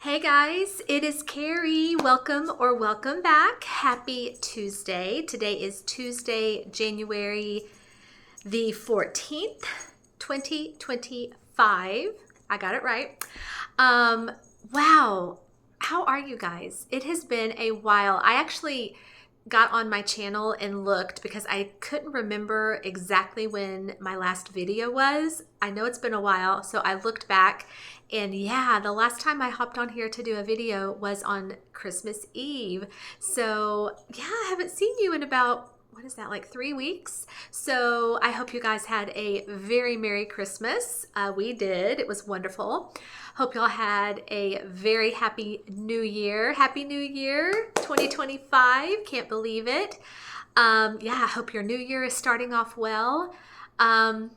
Hey guys, it is Kerri. Welcome or welcome back. Happy Tuesday. Today is Tuesday, January the 14th, 2025. I got it right. Wow. How are you guys? It has been a while. I actually got on my channel and looked because I couldn't remember exactly when my last video was. I know it's been a while, so I looked back and yeah, the last time I hopped on here to do a video was on Christmas Eve. So yeah, I haven't seen you in about, what is that, like 3 weeks? So I hope you guys had a very Merry Christmas. We did. It was wonderful. Hope y'all had a very happy New Year. Happy New Year 2025. Can't believe it. Yeah, I hope your new year is starting off well. And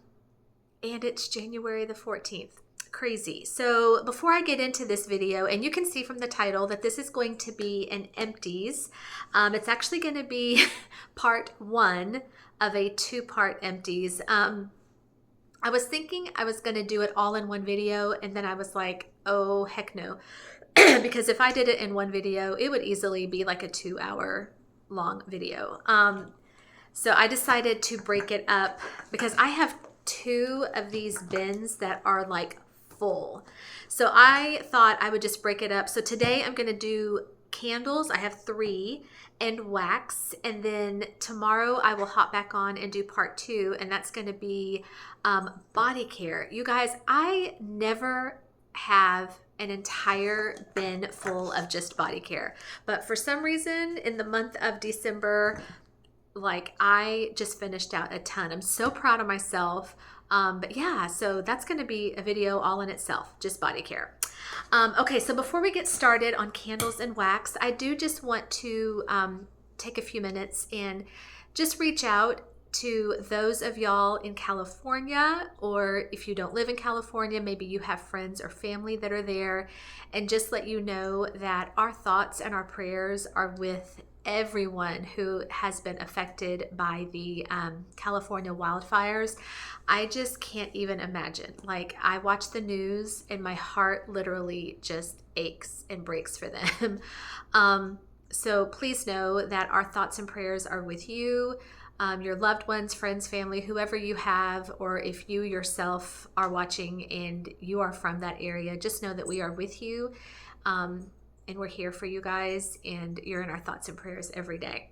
it's January the 14th. Crazy. So before I get into this video, and you can see from the title that this is going to be an empties. It's actually going to be part one of a two-part empties. I was thinking I was going to do it all in one video, and then I was like, oh, heck no. Because if I did it in one video, it would easily be like a 2-hour long video. So I decided to break it up because I have two of these bins that are like full. So I thought I would just break it up. So today I'm going to do candles. I have 3 and wax. And then tomorrow I will hop back on and do part 2. And that's going to be body care. You guys, I never have an entire bin full of just body care. But for some reason in the month of December, like I just finished out a ton. I'm so proud of myself. But yeah, so that's going to be a video all in itself, just body care. Okay, so before we get started on candles and wax, I do just want to take a few minutes and just reach out to those of y'all in California, or if you don't live in California, maybe you have friends or family that are there, and just let you know that our thoughts and our prayers are with everyone who has been affected by the California wildfires. I just can't even imagine. Like, I watch the news and my heart literally just aches and breaks for them. So please know that our thoughts and prayers are with you, your loved ones, friends, family, whoever you have, or if you yourself are watching and you are from that area, just know that we are with you. And we're here for you guys, and you're in our thoughts and prayers every day.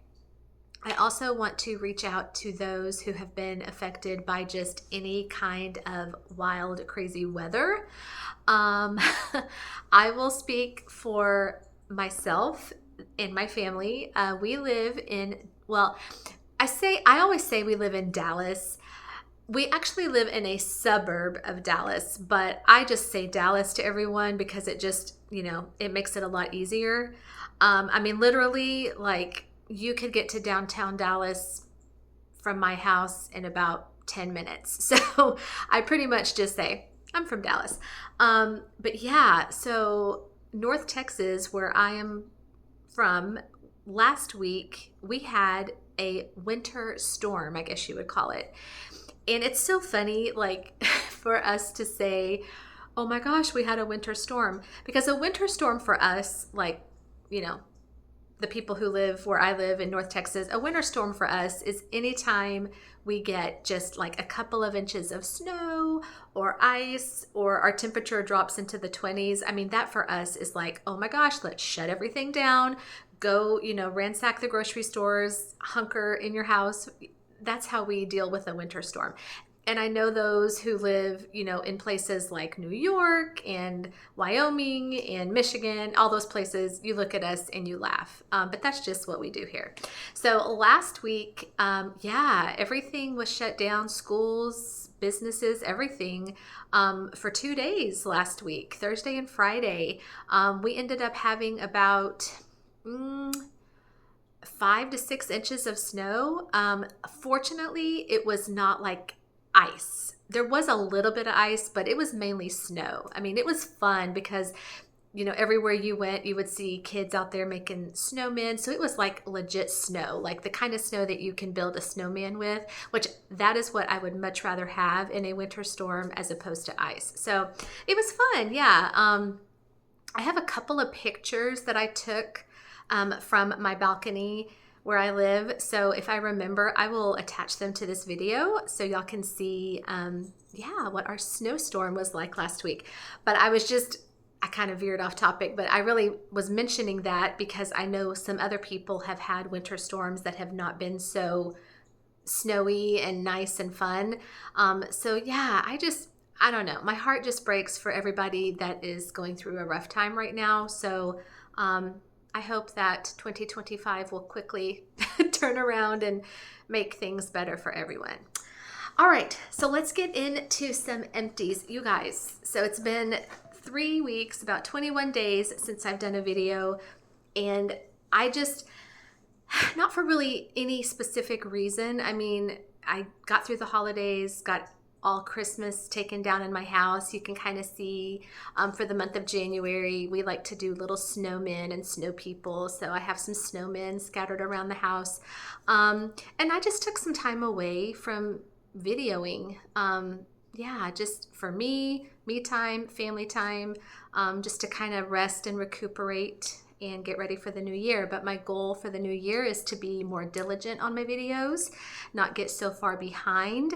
I also want to reach out to those who have been affected by just any kind of wild, crazy weather. I will speak for myself and my family. We live in, well, I always say we live in Dallas. We actually live in a suburb of Dallas, but I just say Dallas to everyone because it just, it makes it a lot easier. I mean, literally, like, you could get to downtown Dallas from my house in about 10 minutes. So I pretty much just say, I'm from Dallas. But yeah, so North Texas, where I am from, last week we had a winter storm, I guess you would call it. And it's so funny, like, for us to say, oh my gosh, we had a winter storm. Because a winter storm for us, like, the people who live where I live in North Texas, a winter storm for us is anytime we get just like a couple of inches of snow or ice, or our temperature drops into the 20s. I mean, that for us is like, oh my gosh, let's shut everything down, go, ransack the grocery stores, hunker in your house. That's how we deal with a winter storm. And I know those who live, in places like New York and Wyoming and Michigan, all those places, you look at us and you laugh. But that's just what we do here. So last week, everything was shut down, schools, businesses, everything, for 2 days last week, Thursday and Friday. We ended up having about 5 to 6 inches of snow. Fortunately, it was not like ice. There was a little bit of ice, but it was mainly snow. I mean, it was fun because, everywhere you went, you would see kids out there making snowmen. So it was like legit snow, like the kind of snow that you can build a snowman with, which that is what I would much rather have in a winter storm as opposed to ice. So it was fun. Yeah. I have a couple of pictures that I took from my balcony where I live. So if I remember, I will attach them to this video so y'all can see, yeah, what our snowstorm was like last week. But I kind of veered off topic, but I really was mentioning that because I know some other people have had winter storms that have not been so snowy and nice and fun. So yeah, I don't know. My heart just breaks for everybody that is going through a rough time right now. So I hope that 2025 will quickly turn around and make things better for everyone. All right, so let's get into some empties, you guys. So it's been 3 weeks, about 21 days since I've done a video, and I just, not for really any specific reason. I mean, I got through the holidays, got all Christmas taken down in my house. You can kind of see for the month of January, we like to do little snowmen and snow people. So I have some snowmen scattered around the house. And I just took some time away from videoing. Yeah, just for me time, family time, just to kind of rest and recuperate and get ready for the new year. But my goal for the new year is to be more diligent on my videos, not get so far behind.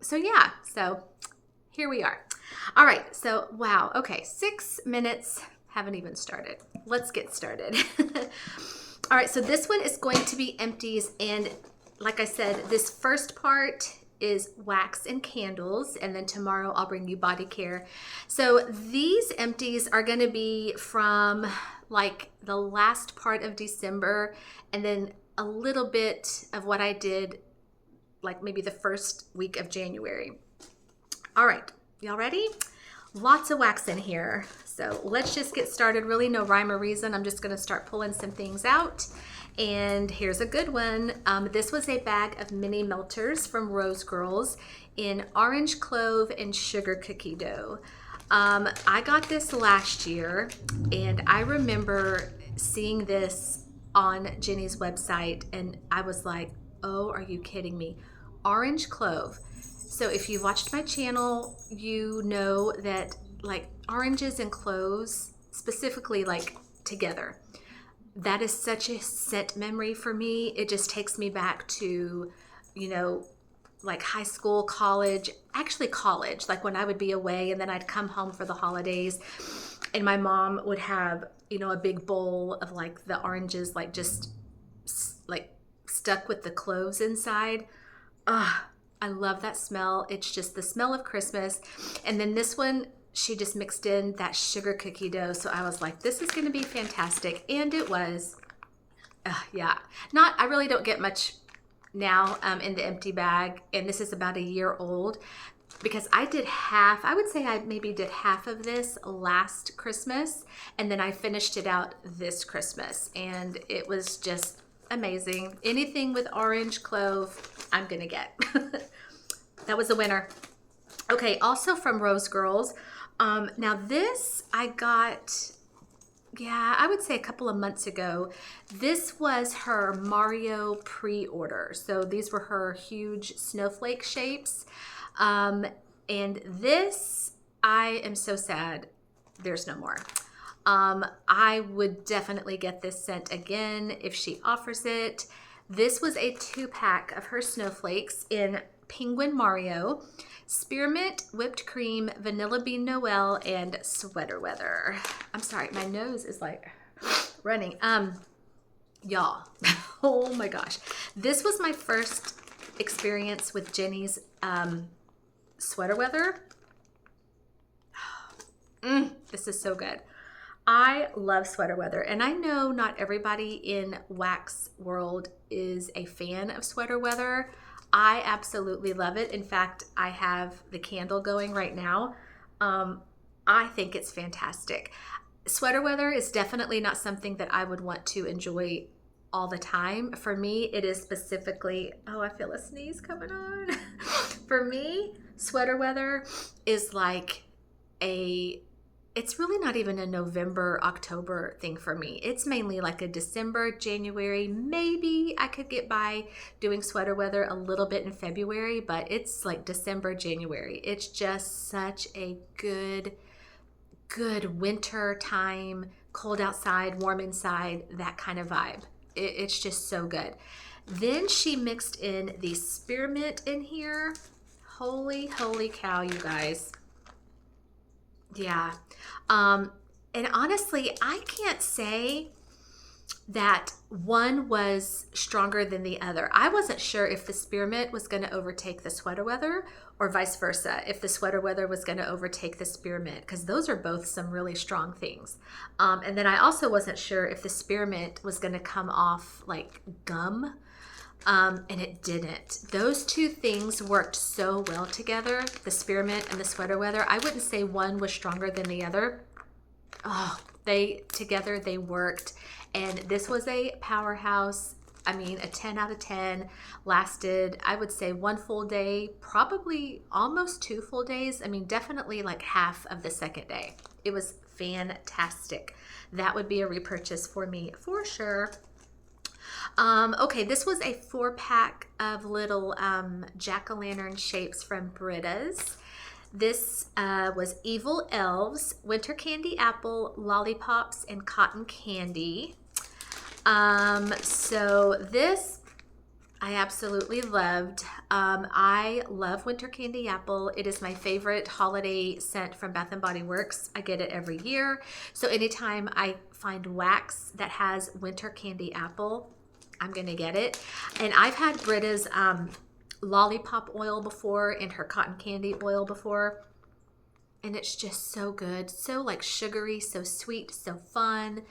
So yeah, so here we are. All right, so wow, okay, 6 minutes, haven't even started. Let's get started. All right, so this one is going to be empties, and like I said, this first part is wax and candles, and then tomorrow I'll bring you body care. So these empties are going to be from like the last part of December, and then a little bit of what I did like maybe the first week of January. All right, y'all ready? Lots of wax in here. So let's just get started. Really no rhyme or reason. I'm just gonna start pulling some things out. And here's a good one. This was a bag of mini melters from Rose Girls in orange clove and sugar cookie dough. I got this last year, and I remember seeing this on Jenny's website, and I was like, oh, are you kidding me? Orange clove. So if you've watched my channel, you know that like oranges and cloves, specifically like together, that is such a scent memory for me. It just takes me back to, you know, like high school, college, actually college, like when I would be away and then I'd come home for the holidays and my mom would have, you know, a big bowl of like the oranges, like just like stuck with the cloves inside. I love that smell. It's just the smell of Christmas. And then this one, she just mixed in that sugar cookie dough. So I was like, this is going to be fantastic. And it was. Yeah. I really don't get much now in the empty bag. And this is about a year old because I would say I maybe did half of this last Christmas. And then I finished it out this Christmas. And it was just amazing. Anything with orange clove, I'm gonna get. That was a winner. Okay, also from Rose Girls. Now this I got, yeah, I would say a couple of months ago. This was her Mario pre-order. So these were her huge snowflake shapes. And this, I am so sad there's no more. I would definitely get this scent again if she offers it. This was a 2-pack of her snowflakes in Penguin Mario, Spearmint, Whipped Cream, Vanilla Bean Noel, and Sweater Weather. I'm sorry, my nose is like running. Y'all, oh my gosh. This was my first experience with Jenny's Sweater Weather. This is so good. I love Sweater Weather, and I know not everybody in wax world is a fan of Sweater Weather. I absolutely love it. In fact, I have the candle going right now. I think it's fantastic. Sweater Weather is definitely not something that I would want to enjoy all the time. For me, it is specifically, oh, I feel a sneeze coming on. For me, Sweater Weather is like it's really not even a November, October thing for me. It's mainly like a December, January. Maybe I could get by doing Sweater Weather a little bit in February, but it's like December, January. It's just such a good good winter time, cold outside, warm inside, that kind of vibe. It's just so good. Then she mixed in the spearmint in here. Holy cow, you guys. Yeah. And honestly, I can't say that one was stronger than the other. I wasn't sure if the spearmint was going to overtake the sweater weather or vice versa, if the sweater weather was going to overtake the spearmint, because those are both some really strong things. And then I also wasn't sure if the spearmint was going to come off like gum, and it didn't. Those two things worked so well together, the spearmint and the sweater weather. I wouldn't say one was stronger than the other. Oh, together they worked, and this was a powerhouse. I mean, a 10 out of 10. Lasted, I would say, 1 full day, probably almost 2 full days. I mean, definitely like half of the second day. It was fantastic. That would be a repurchase for me for sure. Okay, this was a 4-pack of little jack-o'-lantern shapes from Britta's. This was Evil Elves, Winter Candy Apple, Lollipops, and Cotton Candy. So this I absolutely loved. I love Winter Candy Apple. It is my favorite holiday scent from Bath & Body Works. I get it every year. So anytime I find wax that has Winter Candy Apple, I'm going to get it. And I've had Britta's lollipop oil before and her cotton candy oil before, and it's just so good, so like sugary, so sweet, so fun.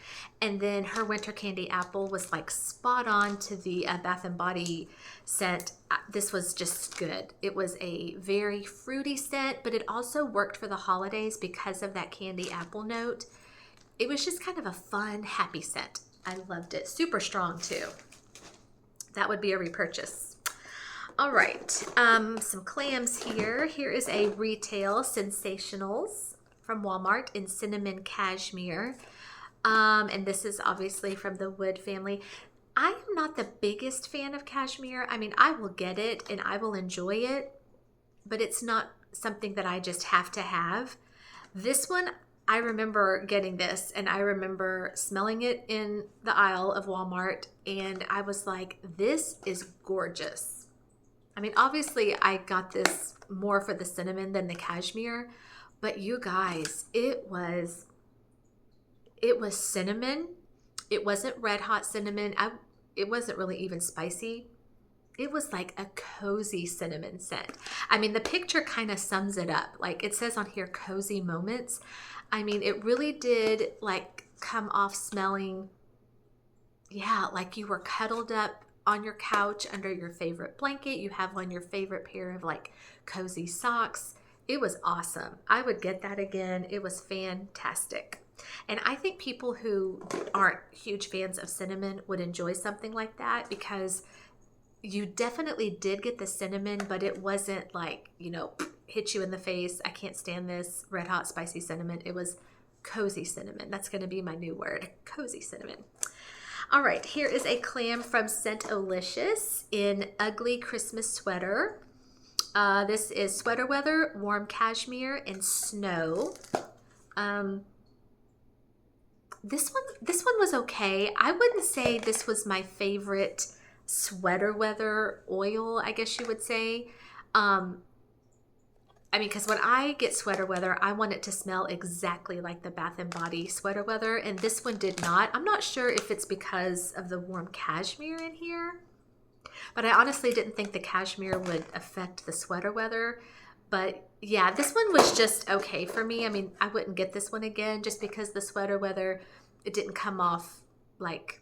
And then her winter candy apple was like spot on to the Bath and Body scent. This was just good. It was a very fruity scent, but it also worked for the holidays because of that candy apple note. It was just kind of a fun, happy scent. I loved it. Super strong too. That would be a repurchase. All right, some clams here. Here is a Retail Sensationals from Walmart in Cinnamon Cashmere. And this is obviously from the Wood family. I am not the biggest fan of cashmere. I mean, I will get it and I will enjoy it, but it's not something that I just have to have. This one, I remember getting this and I remember smelling it in the aisle of Walmart, and I was like, this is gorgeous. I mean, obviously I got this more for the cinnamon than the cashmere, but you guys, it was cinnamon. It wasn't red hot cinnamon. It wasn't really even spicy. It was like a cozy cinnamon scent. I mean, the picture kind of sums it up. Like it says on here, cozy moments. I mean, it really did like come off smelling, yeah, like you were cuddled up on your couch under your favorite blanket. You have on your favorite pair of like cozy socks. It was awesome. I would get that again. It was fantastic. And I think people who aren't huge fans of cinnamon would enjoy something like that, because you definitely did get the cinnamon, but it wasn't like, you know, hit you in the face. I can't stand this red hot spicy cinnamon. It was cozy cinnamon. That's going to be my new word, cozy cinnamon. All right, here is a clam from Scent-O-Licious in Ugly Christmas Sweater. This is Sweater Weather, Warm Cashmere, and Snow. This one was okay. I wouldn't say this was my favorite sweater weather oil, I guess you would say. I mean, because when I get sweater weather, I want it to smell exactly like the Bath & Body sweater weather, and this one did not. I'm not sure if it's because of the warm cashmere in here, but I honestly didn't think the cashmere would affect the sweater weather. But yeah, this one was just okay for me. I mean, I wouldn't get this one again just because the sweater weather, it didn't come off like,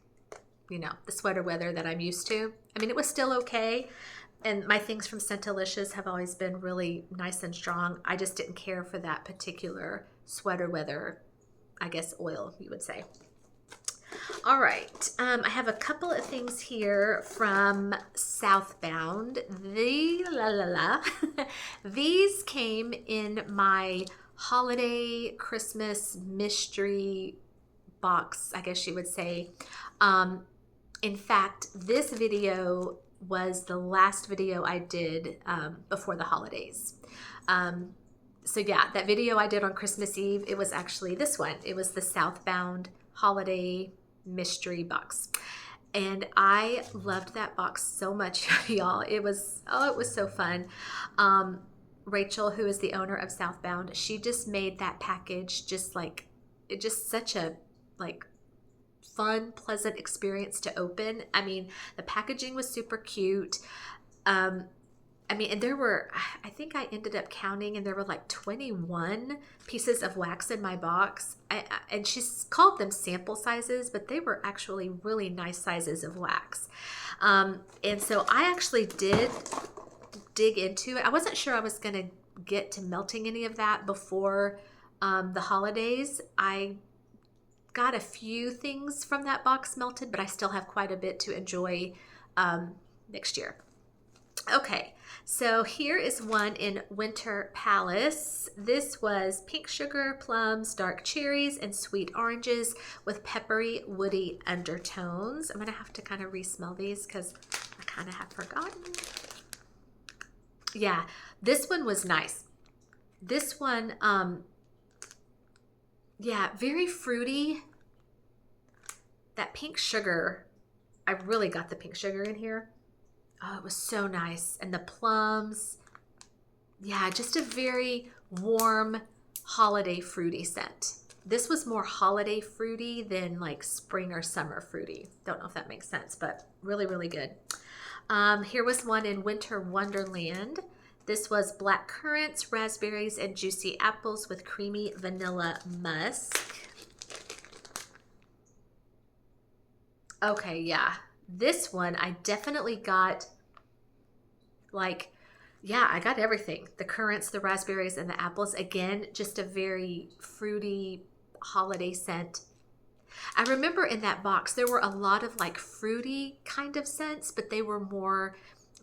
you know, the sweater weather that I'm used to. I mean, it was still okay. And my things from Scent-O-Licious have always been really nice and strong. I just didn't care for that particular sweater weather, I guess, oil, you would say. All right. I have a couple of things here from Southbound. These came in my holiday Christmas mystery box, I guess you would say. In fact, this video was the last video I did before the holidays. So yeah, that video I did on Christmas Eve, it was actually this one. It was the Southbound Holiday Mystery Box. And I loved that box so much, y'all. It was, oh, it was so fun. Rachel, who is the owner of Southbound, she just made that package just like, it just such a like fun, pleasant experience to open. I mean, the packaging was super cute. I mean, and there were, I think I ended up counting, and there were like 21 pieces of wax in my box. And she's called them sample sizes, but they were actually really nice sizes of wax. And so I actually did dig into it. I wasn't sure I was going to get to melting any of that before the holidays. I got a few things from that box melted, but I still have quite a bit to enjoy next year. Okay, so here is one in Winter Palace. This was pink sugar, plums, dark cherries, and sweet oranges with peppery, woody undertones. I'm going to have to kind of re-smell these because I kind of have forgotten. Yeah, this one was nice. This one, yeah, very fruity. That pink sugar, I really got the pink sugar in here. Oh, it was so nice. And the plums, yeah, just a very warm holiday fruity scent. This was more holiday fruity than like spring or summer fruity. Don't know if that makes sense, but really, really good. Here was one in Winter Wonderland. This was black currants, raspberries, and juicy apples with creamy vanilla musk. Okay, yeah. This one, I definitely got like, yeah, I got everything. The currants, the raspberries, and the apples. Again, just a very fruity holiday scent. I remember in that box, there were a lot of like fruity kind of scents, but they were more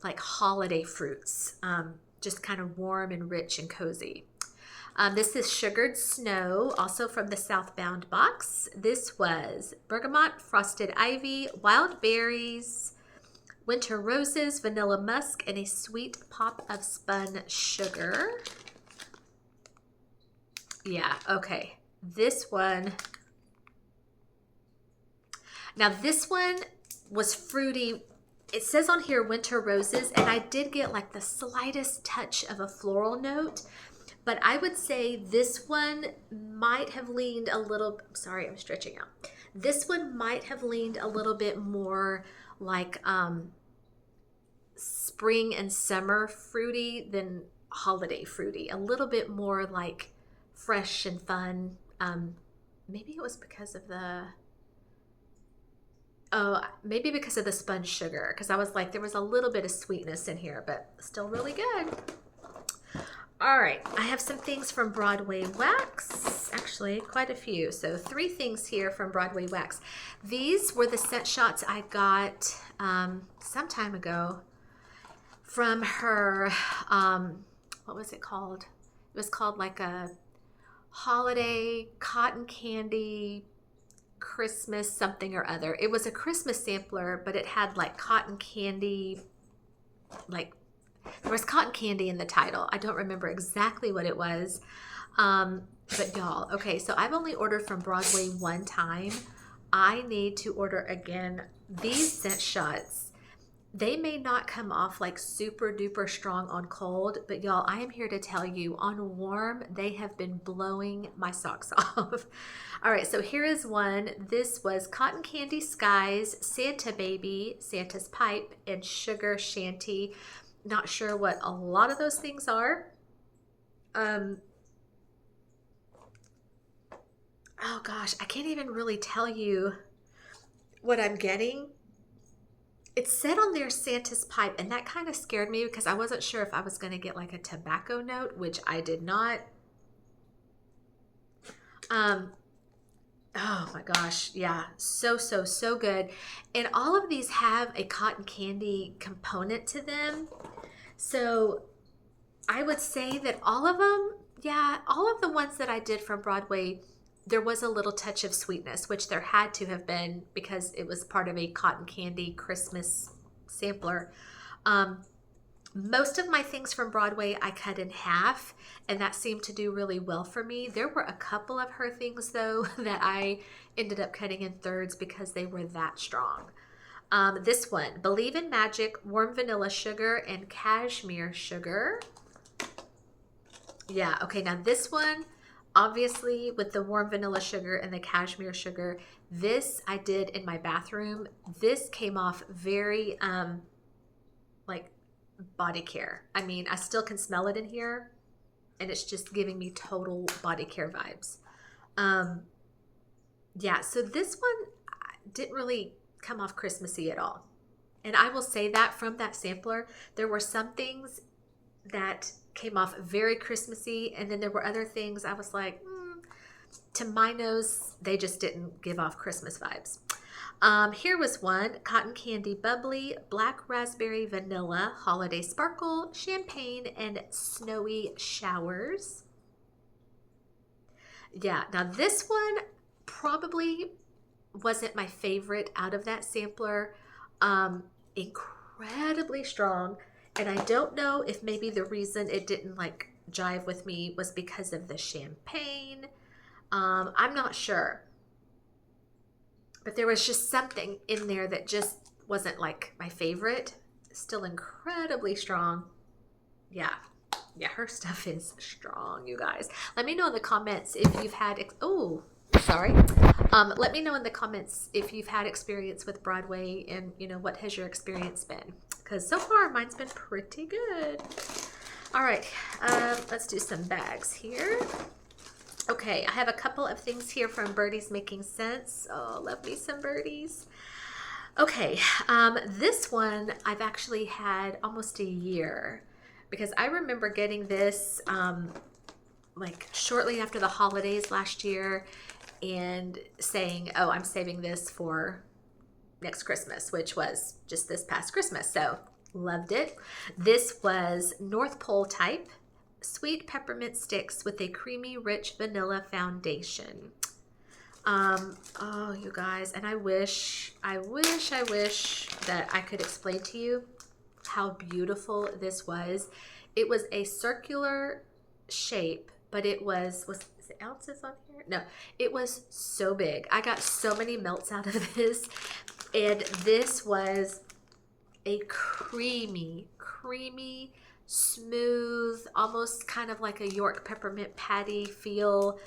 like holiday fruits. Just kind of warm and rich and cozy. This is Sugared Snow, also from the Southbound box. This was bergamot, frosted ivy, wild berries, winter roses, vanilla musk, and a sweet pop of spun sugar. Yeah, okay. This one. Now this one was fruity. It says on here winter roses, and I did get like the slightest touch of a floral note. But I would say this one might have leaned a little, sorry, I'm stretching out. This one might have leaned a little bit more like spring and summer fruity than holiday fruity. A little bit more like fresh and fun. Maybe it was because of the, oh, maybe because of the spun sugar. Because I was like, there was a little bit of sweetness in here, but still really good. All right, I have some things from Broadway Wax, actually quite a few. So 3 things here from Broadway Wax. These were the scent shots I got some time ago from her, what was it called? It was called like a holiday cotton candy Christmas something or other. It was a Christmas sampler, but it had like cotton candy, like there was cotton candy in the title. I don't remember exactly what it was. But y'all, okay, so I've only ordered from Broadway one time. I need to order again. These scent shots, they may not come off like super duper strong on cold, but y'all, I am here to tell you on warm, they have been blowing my socks off. All right, so here is one. This was Cotton Candy Skies, Santa Baby, Santa's Pipe, and Sugar Shanty. Not sure what a lot of those things are. Oh gosh, I can't even really tell you what I'm getting. It said on there Santa's Pipe, and that kind of scared me because I wasn't sure if I was going to get like a tobacco note, which I did not. Oh my gosh, yeah, so good. And all of these have a cotton candy component to them. So I would say that all of them, yeah, all of the ones that I did from Broadway, there was a little touch of sweetness, which there had to have been because it was part of a cotton candy Christmas sampler. Most of my things from Broadway I cut in half, and that seemed to do really well for me. There were a couple of her things though that I ended up cutting in thirds because they were that strong. This one, Believe in Magic, warm vanilla sugar and cashmere sugar. Yeah, okay, now this one, obviously with the warm vanilla sugar and the cashmere sugar, this I did in my bathroom. This came off very like body care. I mean, I still can smell it in here, and it's just giving me total body care vibes. Yeah, so this one didn't really come off Christmassy at all. And I will say that from that sampler, there were some things that came off very Christmassy, and then there were other things I was like, to my nose, they just didn't give off Christmas vibes. Here was one, Cotton Candy Bubbly, Black Raspberry Vanilla, Holiday Sparkle, Champagne, and Snowy Showers. Yeah, now this one probably wasn't my favorite out of that sampler. Incredibly strong, and I don't know if maybe the reason it didn't like jive with me was because of the champagne. I'm not sure, but there was just something in there that just wasn't like my favorite. Still incredibly strong. Yeah, her stuff is strong, you guys. Let me know in the comments if you've had let me know in the comments if you've had experience with Broadway, and what has your experience been, because so far mine's been pretty good. All right, let's do some bags here. Okay, I have a couple of things here from Birdies Making Sense. Oh, love me some birdies. Okay, this one I've actually had almost a year, because I remember getting this like shortly after the holidays last year and saying, oh, I'm saving this for next Christmas, which was just this past Christmas. So loved it. This was North Pole type sweet peppermint sticks with a creamy rich vanilla foundation. Oh, you guys, and I wish that I could explain to you how beautiful this was. It was a circular shape, but it was it ounces on here? No, it was so big. I got so many melts out of this, and this was a creamy, smooth, almost kind of like a York peppermint patty feel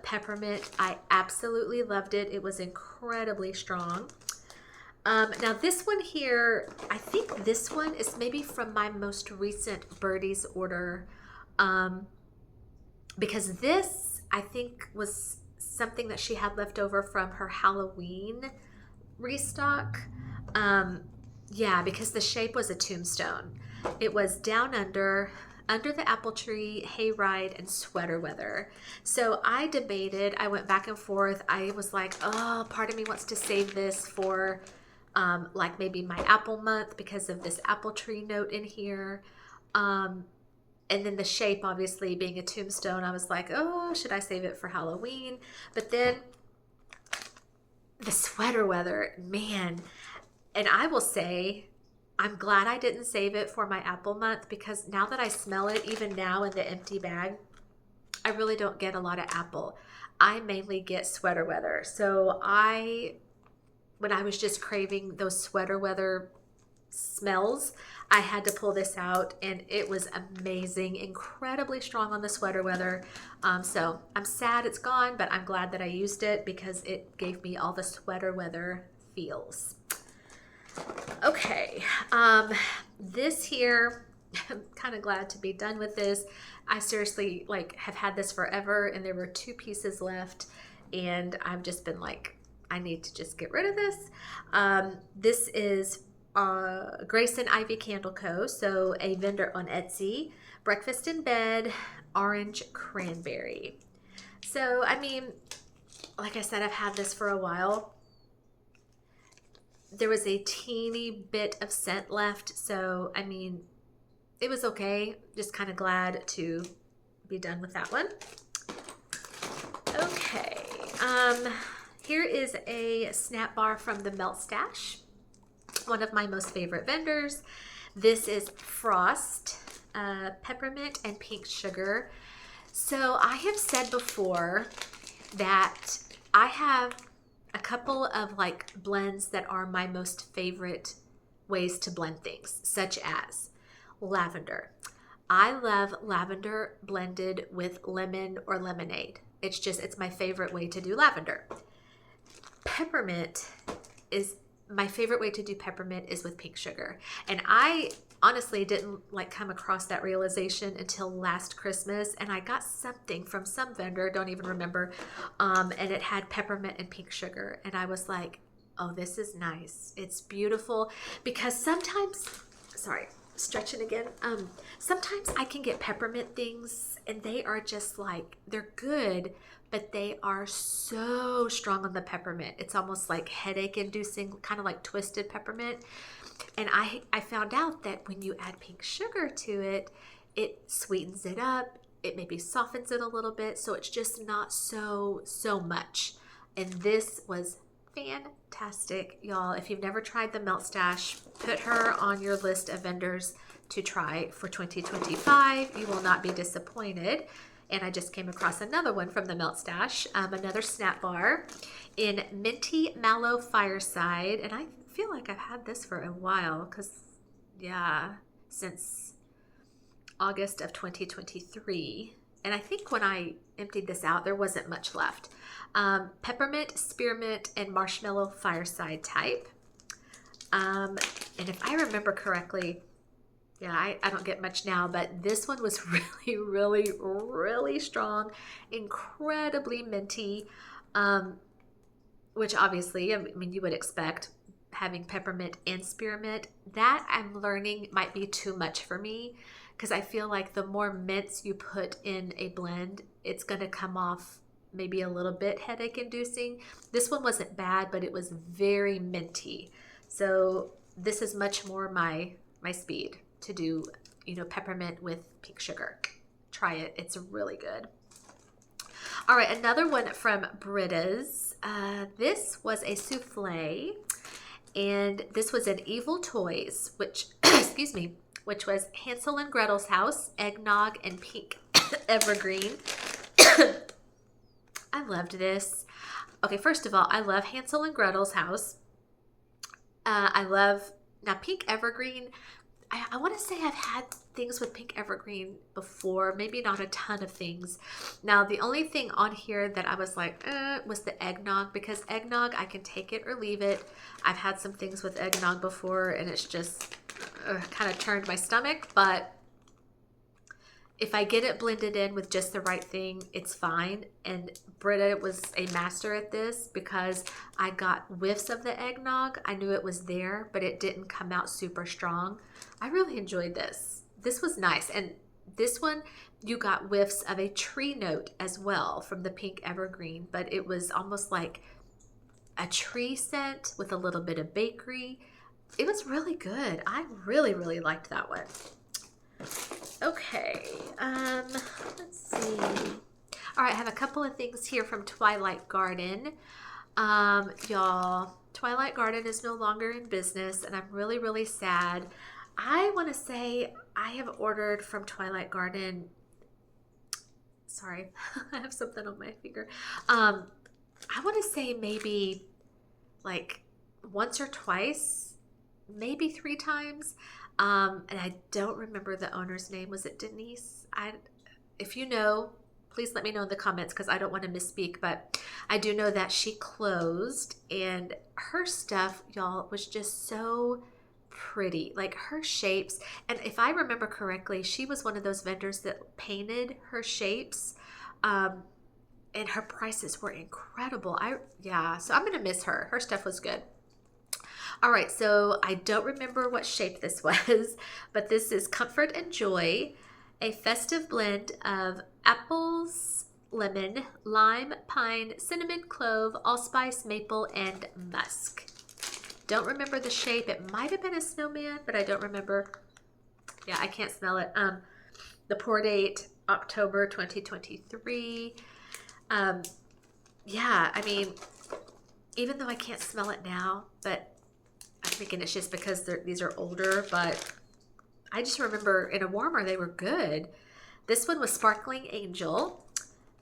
peppermint. I absolutely loved it. It was incredibly strong. Now this one here, I think this one is maybe from my most recent Birdies order, because this I think was something that she had left over from her Halloween restock. Yeah, because the shape was a tombstone. It was down under the apple tree, hayride, and sweater weather. So I debated, I went back and forth. I was like, oh, part of me wants to save this for like maybe my apple month because of this apple tree note in here. And then the shape obviously being a tombstone, I was like, oh, should I save it for Halloween? But then the sweater weather, man. And I will say, I'm glad I didn't save it for my apple month, because now that I smell it, even now in the empty bag, I really don't get a lot of apple. I mainly get sweater weather. So when I was just craving those sweater weather smells, I had to pull this out, and it was amazing, incredibly strong on the sweater weather. So I'm sad it's gone, but I'm glad that I used it because it gave me all the sweater weather feels. Okay, this here, I'm kind of glad to be done with this. I seriously have had this forever, and there were 2 pieces left, and I've just been like, I need to just get rid of this. This is Grace and Ivy Candle Co., so a vendor on Etsy. Breakfast in Bed, Orange Cranberry. So, I mean, like I said, I've had this for a while. There was a teeny bit of scent left, so I mean, it was okay. Just kind of glad to be done with that one. Okay, here is a snap bar from the Melt Stash, one of my most favorite vendors. This is Frost, peppermint and pink sugar. So I have said before that I have a couple of like blends that are my most favorite ways to blend things, such as lavender. I love lavender blended with lemon or lemonade. It's my favorite way to do lavender. Peppermint is my favorite way to do peppermint is with pink sugar. And I honestly didn't like come across that realization until last Christmas, and I got something from some vendor, don't even remember, and it had peppermint and pink sugar, and I was like, oh, this is nice. It's beautiful, because sometimes, sorry, stretching again, sometimes I can get peppermint things and they are just like, they're good, but they are so strong on the peppermint. It's almost like headache inducing, kind of like twisted peppermint. And I found out that when you add pink sugar to it, it sweetens it up. It maybe softens it a little bit. So it's just not so much. And this was fantastic, y'all. If you've never tried the Melt Stash, put her on your list of vendors to try for 2025. You will not be disappointed. And I just came across another one from the Melt Stash, another snap bar in Minty Mallow Fireside. And I feel like I've had this for a while because, yeah, since August of 2023. And I think when I emptied this out, there wasn't much left. Peppermint, spearmint, and marshmallow fireside type. And if I remember correctly, yeah, I don't get much now, but this one was really strong, incredibly minty, which obviously, I mean, you would expect having peppermint and spearmint. That I'm learning might be too much for me because I feel like the more mints you put in a blend, it's going to come off maybe a little bit headache inducing. This one wasn't bad, but it was very minty. So this is much more my speed to do, you know, peppermint with pink sugar. Try it. It's really good. All right, another one from Britta's. This was a souffle, and this was an Evil Toys, which, excuse me, which was Hansel and Gretel's house, eggnog, and pink evergreen. I loved this. Okay, first of all, I love Hansel and Gretel's house. I love, now pink evergreen, I want to say I've had things with pink evergreen before, maybe not a ton of things. Now, the only thing on here that I was like, was the eggnog, because eggnog, I can take it or leave it. I've had some things with eggnog before, and it's just kind of turned my stomach, but if I get it blended in with just the right thing, it's fine. And Britta was a master at this because I got whiffs of the eggnog. I knew it was there, but it didn't come out super strong. I really enjoyed this. This was nice. And this one, you got whiffs of a tree note as well from the pink evergreen, but it was almost like a tree scent with a little bit of bakery. It was really good. I really liked that one. Okay, let's see. All right, I have a couple of things here from Twilight Garden. Y'all, Twilight Garden is no longer in business, and I'm really sad. I want to say I have ordered from Twilight Garden. Sorry, I have something on my finger. I want to say maybe like once or twice, maybe 3 times. And I don't remember the owner's name. Was it Denise? If you know, please let me know in the comments because I don't want to misspeak, but I do know that she closed, and her stuff, y'all, was just so pretty. Like her shapes, and if I remember correctly, she was one of those vendors that painted her shapes, and her prices were incredible. So I'm gonna miss her. Her stuff was good. All right, so I don't remember what shape this was, but this is Comfort and Joy, a festive blend of apples, lemon, lime, pine, cinnamon, clove, allspice, maple, and musk. Don't remember the shape. It might have been a snowman, but I don't remember. Yeah, I can't smell it. The pour date, October 2023. Yeah, I mean, even though I can't smell it now, but I'm thinking it's just because these are older, but I just remember in a warmer they were good. This one was Sparkling Angel,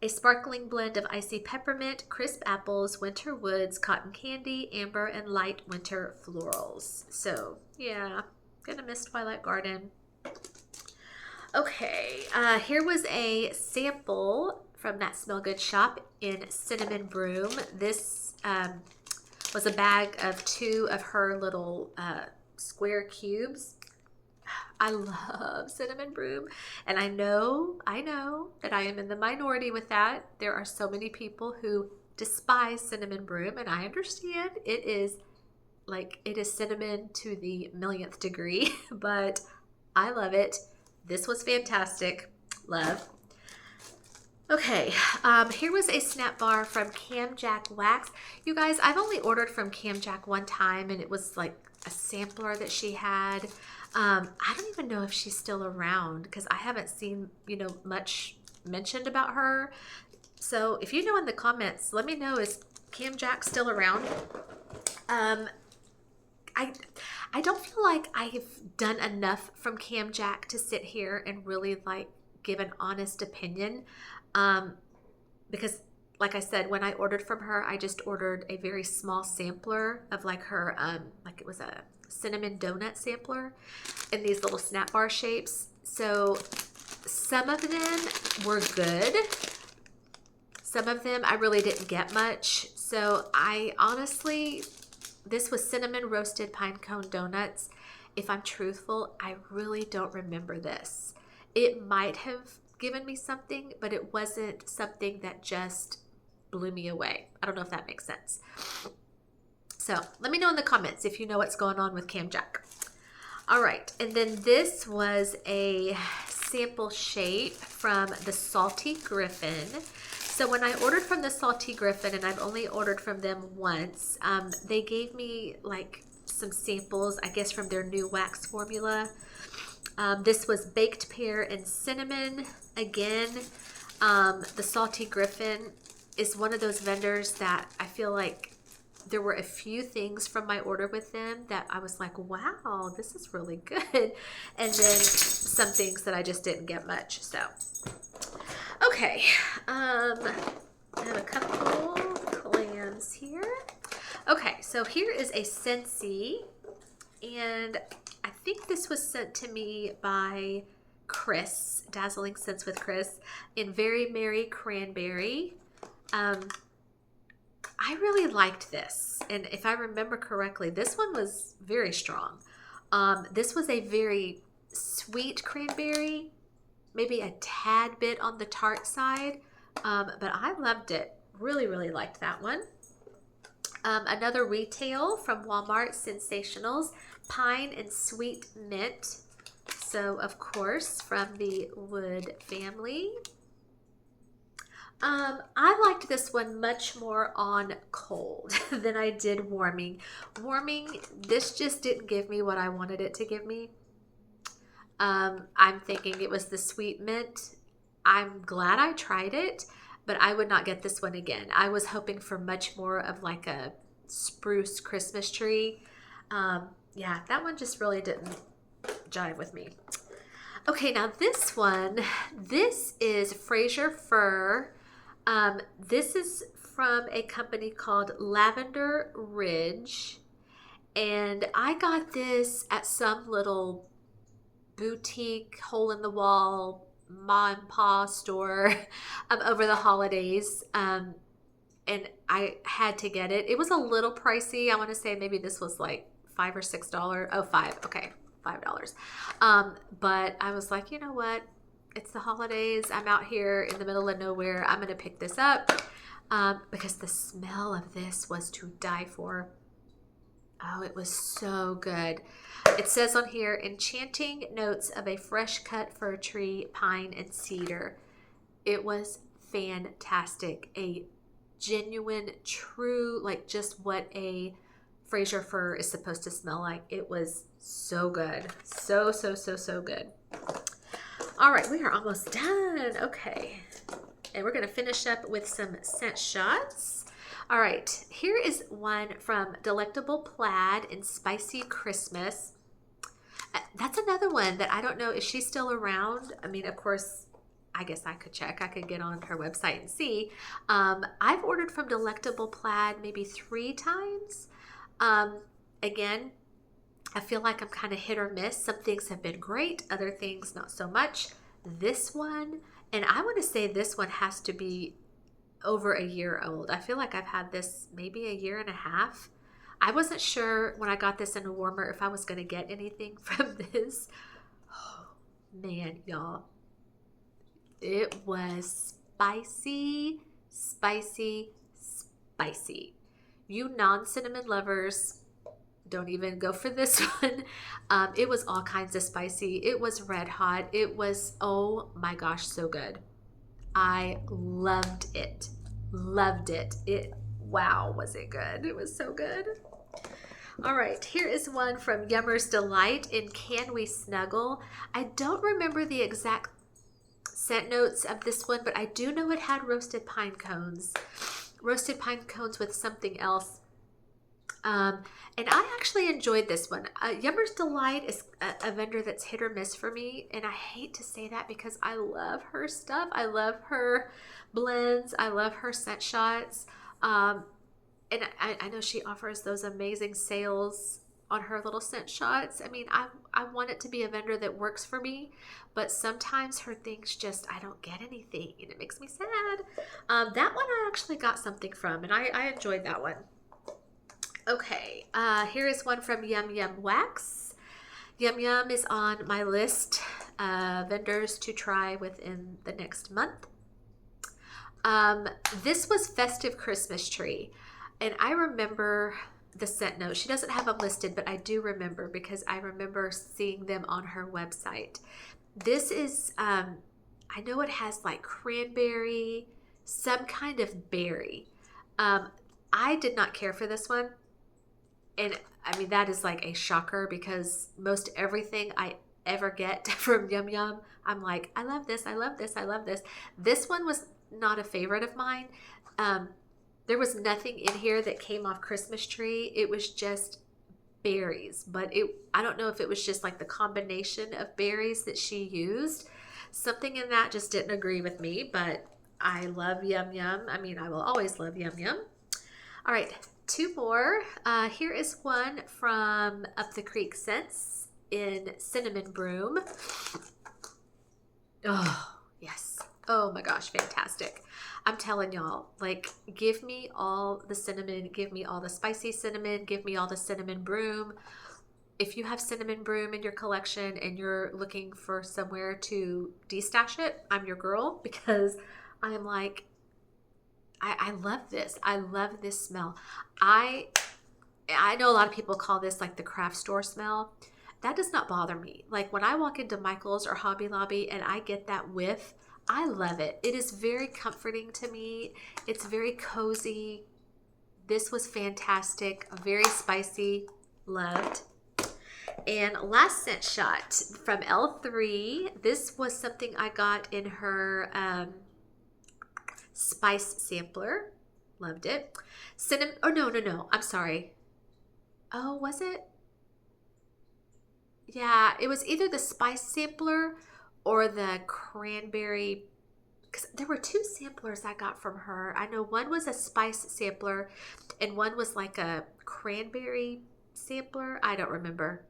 a sparkling blend of icy peppermint, crisp apples, winter woods, cotton candy, amber, and light winter florals. So yeah, gonna miss Twilight Garden. Okay, here was a sample from that Smell Good shop in Cinnamon Broom. This was a bag of 2 of her little square cubes. I love Cinnamon Broom, and I know that I am in the minority with that. There are so many people who despise Cinnamon Broom, and I understand it is cinnamon to the millionth degree, but I love it. This was fantastic. Love. Okay, here was a snap bar from Cam Jack Wax. You guys, I've only ordered from Cam Jack one time, and it was like a sampler that she had. I don't even know if she's still around because I haven't seen, much mentioned about her. So if you know in the comments, let me know, is Cam Jack still around? I don't feel like I've done enough from Cam Jack to sit here and really give an honest opinion. Because like I said, when I ordered from her, I just ordered a very small sampler of her, it was a cinnamon donut sampler in these little snap bar shapes. So some of them were good. Some of them I really didn't get much. So I honestly, this was cinnamon roasted pine cone donuts. If I'm truthful, I really don't remember this. It might have given me something, but it wasn't something that just blew me away. I don't know if that makes sense. So let me know in the comments if you know what's going on with Cam Jack. All right, and then this was a sample shape from the Salty Griffin. So when I ordered from the Salty Griffin, and I've only ordered from them once, they gave me some samples, I guess, from their new wax formula. This was baked pear and cinnamon. Again, the Salty Griffin is one of those vendors that I feel like there were a few things from my order with them that I was like, wow, this is really good. And then some things that I just didn't get much. So, okay. I have a couple clams here. Okay, so here is a Scentsy, and I think this was sent to me by Chris, Dazzling Scents with Chris, in Very Merry Cranberry. I really liked this, and if I remember correctly, this one was very strong. This was a very sweet cranberry, maybe a tad bit on the tart side, but I loved it. Really, really liked that one. Another retail from Walmart, Sensationals, Pine and Sweet Mint. So, of course, from the Wood family. I liked this one much more on cold than I did warming. Warming, this just didn't give me what I wanted it to give me. I'm thinking it was the Sweet Mint. I'm glad I tried it, but I would not get this one again. I was hoping for much more of a spruce Christmas tree. Yeah, that one just really didn't jive with me. Okay, now this one, this is Fraser Fir. This is from a company called Lavender Ridge, and I got this at some little boutique, hole-in-the-wall, ma and pa store over the holidays, and I had to get it. It was a little pricey. I want to say maybe this was $5 or $6. Oh, $5. Okay, $5. But I was like, you know what? It's the holidays. I'm out here in the middle of nowhere. I'm going to pick this up because the smell of this was to die for. Oh, it was so good. It says on here, enchanting notes of a fresh cut fir tree, pine, and cedar. It was fantastic. A genuine, true, just what a Fraser Fir is supposed to smell like. It was so good. So, so, so, so good. All right, we are almost done. Okay. And we're going to finish up with some scent shots. All right, here is one from Delectable Plaid in Spicy Christmas. That's another one that I don't know. Is she still around? I mean, of course, I guess I could check. I could get on her website and see. I've ordered from Delectable Plaid maybe 3 times. Again, I feel like I'm kind of hit or miss. Some things have been great, other things not so much. This one, and I want to say this one has to be over a year old. I feel like I've had this maybe a year and a half. I wasn't sure when I got this in a warmer if I was going to get anything from this. Oh, man, y'all. It was spicy, spicy, spicy. You non-cinnamon lovers, don't even go for this one. It was all kinds of spicy. It was red hot. It was, oh my gosh, so good. I loved it. Loved it. Wow, was it good. It was so good. All right, here is one from Yummer's Delight in Can We Snuggle. I don't remember the exact scent notes of this one, but I do know it had roasted pine cones. Roasted pine cones with something else. And I actually enjoyed this one. Yummer's Delight is a vendor that's hit or miss for me, and I hate to say that because I love her stuff. I love her blends. I love her scent shots. And I know she offers those amazing sales on her little scent shots. I mean, I want it to be a vendor that works for me, but sometimes her things just, I don't get anything, and it makes me sad. That one I actually got something from, and I enjoyed that one. Okay, here is one from Yum Yum Wax. Yum Yum is on my list of vendors to try within the next month. This was Festive Christmas Tree, and I remember the scent note. She doesn't have them listed, but I do remember because I remember seeing them on her website. This is, I know it has like cranberry, some kind of berry. I did not care for this one. And I mean, that is like a shocker because most everything I ever get from Yum Yum, I'm like, I love this, I love this, I love this. This one was not a favorite of mine. There was nothing in here that came off Christmas tree. It was just berries, but I don't know if it was just like the combination of berries that she used. Something in that just didn't agree with me, but I love Yum Yum. I mean, I will always love Yum Yum. All right, 2 more. Here is one from Up the Creek Scents in Cinnamon Broom. Oh, yes. Oh my gosh, fantastic. I'm telling y'all, like, give me all the cinnamon, give me all the spicy cinnamon, give me all the cinnamon broom. If you have cinnamon broom in your collection and you're looking for somewhere to destash it, I'm your girl because I'm like, I love this. I love this smell. I know a lot of people call this like the craft store smell. That does not bother me. Like when I walk into Michael's or Hobby Lobby and I get that whiff, I love it. It is very comforting to me. It's very cozy. This was fantastic. Very spicy. Loved. And last scent shot from L3. This was something I got in her spice sampler. Loved it. Cinnamon. Oh, no. I'm sorry. Oh, was it? Yeah, it was either the spice sampler or the cranberry, because there were 2 samplers I got from her. I know one was a spice sampler and one was like a cranberry sampler. I don't remember.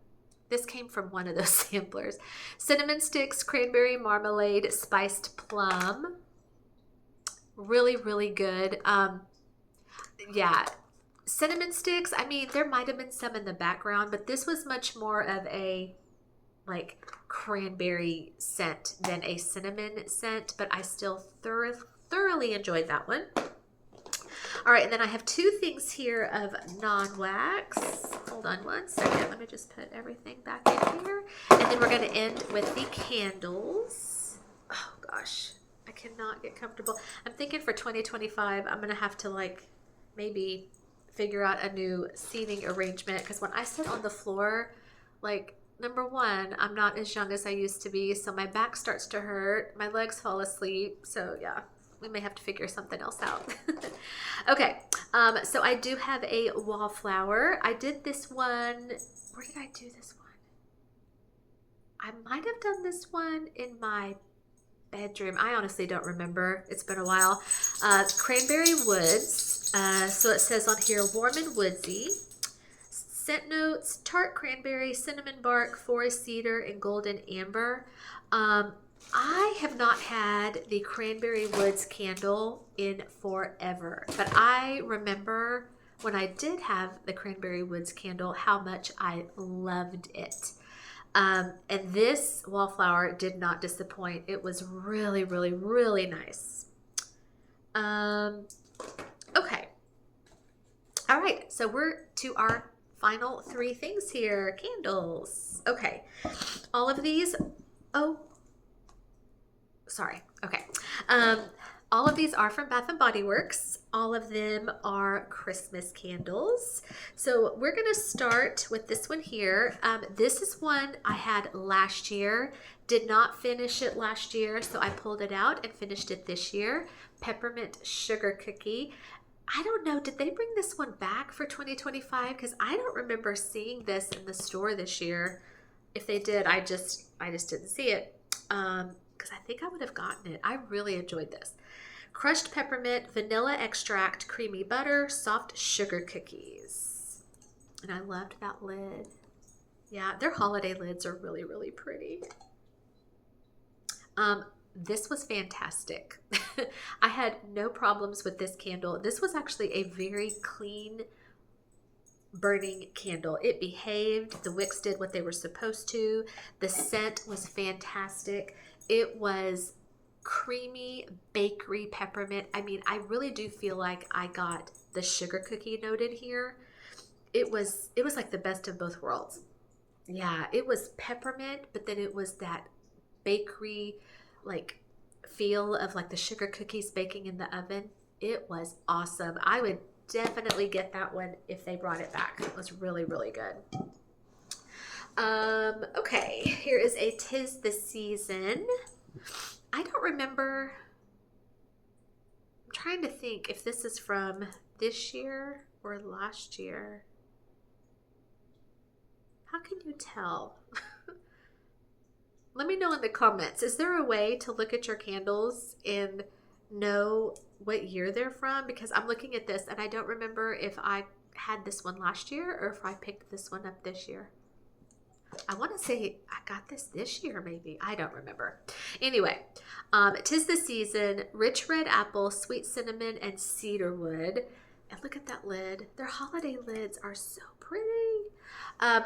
This came from one of those samplers. Cinnamon sticks, cranberry marmalade, spiced plum. Really, really good. Yeah. Cinnamon sticks, I mean, there might have been some in the background, but this was much more of a like cranberry scent than a cinnamon scent, but I still thoroughly enjoyed that one. All right, and then I have 2 things here of non-wax. Hold on one second. Let me just put everything back in here. And then we're going to end with the candles. Oh, gosh. I cannot get comfortable. I'm thinking for 2025, I'm going to have to like maybe figure out a new seating arrangement because when I sit on the floor, like, number one, I'm not as young as I used to be, so my back starts to hurt, my legs fall asleep, so yeah, we may have to figure something else out. Okay, so I do have a wallflower. I did this one, where did I do this one? I might have done this one in my bedroom. I honestly don't remember. It's been a while. Cranberry Woods. So it says on here, warm and woodsy. Scent notes, tart cranberry, cinnamon bark, forest cedar, and golden amber. I have not had the Cranberry Woods candle in forever, but I remember when I did have the Cranberry Woods candle, how much I loved it. And this wallflower did not disappoint. It was really, really, really nice. Okay. All right, so we're to our final three things here. Candles. Okay. All of these, oh, sorry. Okay. All of these are from Bath and Body Works. All of them are Christmas candles. So we're going to start with this one here. This is one I had last year. Did not finish it last year, so I pulled it out and finished it this year. Peppermint Sugar Cookie. I don't know, did they bring this one back for 2025? Because I don't remember seeing this in the store this year. If they did, I just didn't see it. Because I think I would have gotten it. I really enjoyed this. Crushed peppermint, vanilla extract, creamy butter, soft sugar cookies. And I loved that lid. Yeah, their holiday lids are really, really pretty. This was fantastic. I had no problems with this candle. This was actually a very clean burning candle. It behaved. The wicks did what they were supposed to. The scent was fantastic. It was creamy bakery peppermint. I mean, I really do feel like I got the sugar cookie note in here. It was like the best of both worlds. Yeah, it was peppermint, but then it was that bakery like feel of like the sugar cookies baking in the oven. It was awesome. I would definitely get that one if they brought it back. It was really, really good. Okay, here is a 'Tis the Season. I don't remember. I'm trying to think if this is from this year or last year. How can you tell? Let me know in the comments. Is there a way to look at your candles and know what year they're from? Because I'm looking at this and I don't remember if I had this one last year or if I picked this one up this year. I want to say I got this year maybe. I don't remember. Anyway, 'Tis the Season, rich red apple, sweet cinnamon, and cedarwood. And look at that lid. Their holiday lids are so pretty.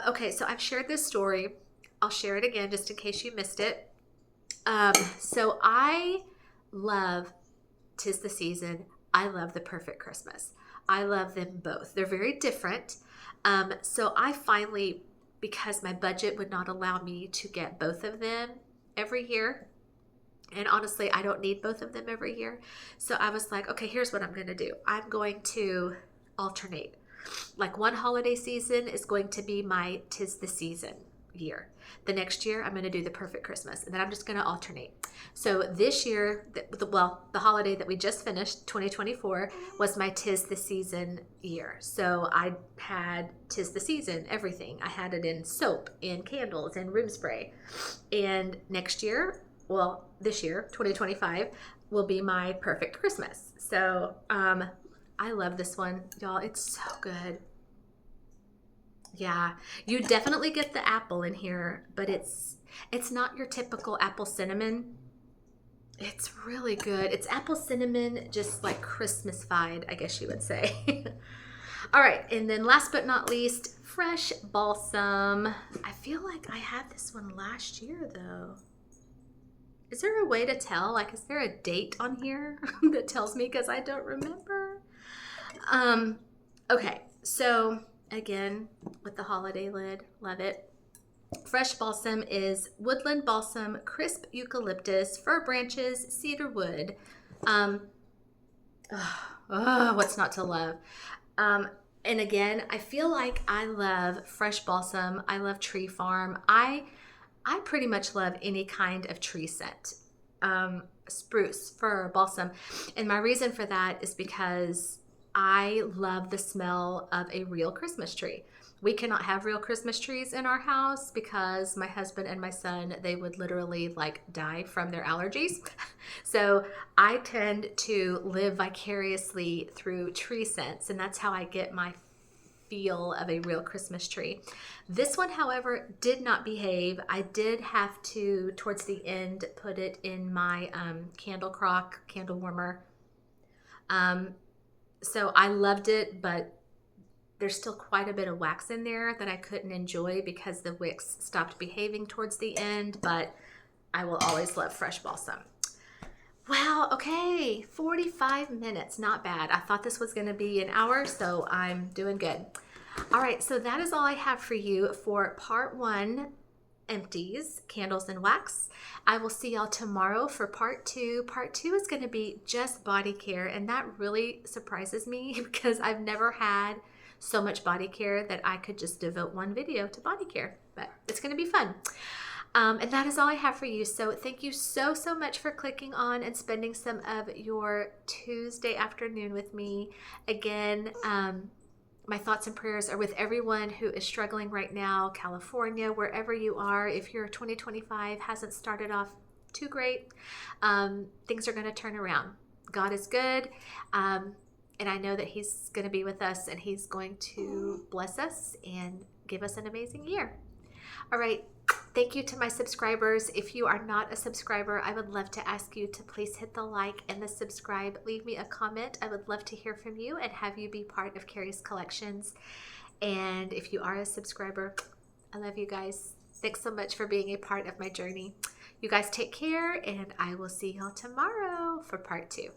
Okay, so I've shared this story. I'll share it again just in case you missed it. So I love 'Tis the Season. I love The Perfect Christmas. I love them both. They're very different. So I finally, because my budget would not allow me to get both of them every year, and honestly, I don't need both of them every year. So I was like, okay, here's what I'm going to do. I'm going to alternate. Like one holiday season is going to be my 'Tis the Season year. The next year, I'm going to do The Perfect Christmas, and then I'm just going to alternate. So this year, the holiday that we just finished, 2024, was my 'Tis the Season year. So I had 'Tis the Season, everything. I had it in soap, in candles, and room spray. And next year, well, this year, 2025, will be my Perfect Christmas. So I love this one, y'all. It's so good. Yeah, you definitely get the apple in here, but it's not your typical apple cinnamon. It's really good. It's apple cinnamon, just like Christmas-fied, I guess you would say. All right, and then last but not least, fresh balsam. I feel like I had this one last year though. Is there a way to tell? Like, is there a date on here that tells me? Because I don't remember. Okay, so again, with the holiday lid, love it. Fresh balsam is woodland balsam, crisp eucalyptus, fir branches, cedar wood. What's not to love? And again, I feel like I love fresh balsam. I love Tree Farm. I pretty much love any kind of tree scent. Spruce, fir, balsam. And my reason for that is because I love the smell of a real Christmas tree. We cannot have real Christmas trees in our house because my husband and my son, they would literally like die from their allergies. So I tend to live vicariously through tree scents, and that's how I get my feel of a real Christmas tree. This one, however, did not behave. I did have to, towards the end, put it in my candle crock, candle warmer. So I loved it, but there's still quite a bit of wax in there that I couldn't enjoy because the wicks stopped behaving towards the end, but I will always love fresh balsam. Well, okay, 45 minutes, not bad. I thought this was gonna be an hour, so I'm doing good. All right, so that is all I have for you for part 1, empties, candles and wax. I will see y'all tomorrow for part 2. Part 2 is gonna be just body care, and that really surprises me because I've never had so much body care that I could just devote one video to body care, but it's gonna be fun. And that is all I have for you. So thank you so much for clicking on and spending some of your Tuesday afternoon with me. Again, my thoughts and prayers are with everyone who is struggling right now, California, wherever you are. If your 2025 hasn't started off too great, things are gonna turn around. God is good. And I know that he's going to be with us, and he's going to bless us and give us an amazing year. All right. Thank you to my subscribers. If you are not a subscriber, I would love to ask you to please hit the like and the subscribe. Leave me a comment. I would love to hear from you and have you be part of Kerri's collections. And if you are a subscriber, I love you guys. Thanks so much for being a part of my journey. You guys take care, and I will see y'all tomorrow for part 2.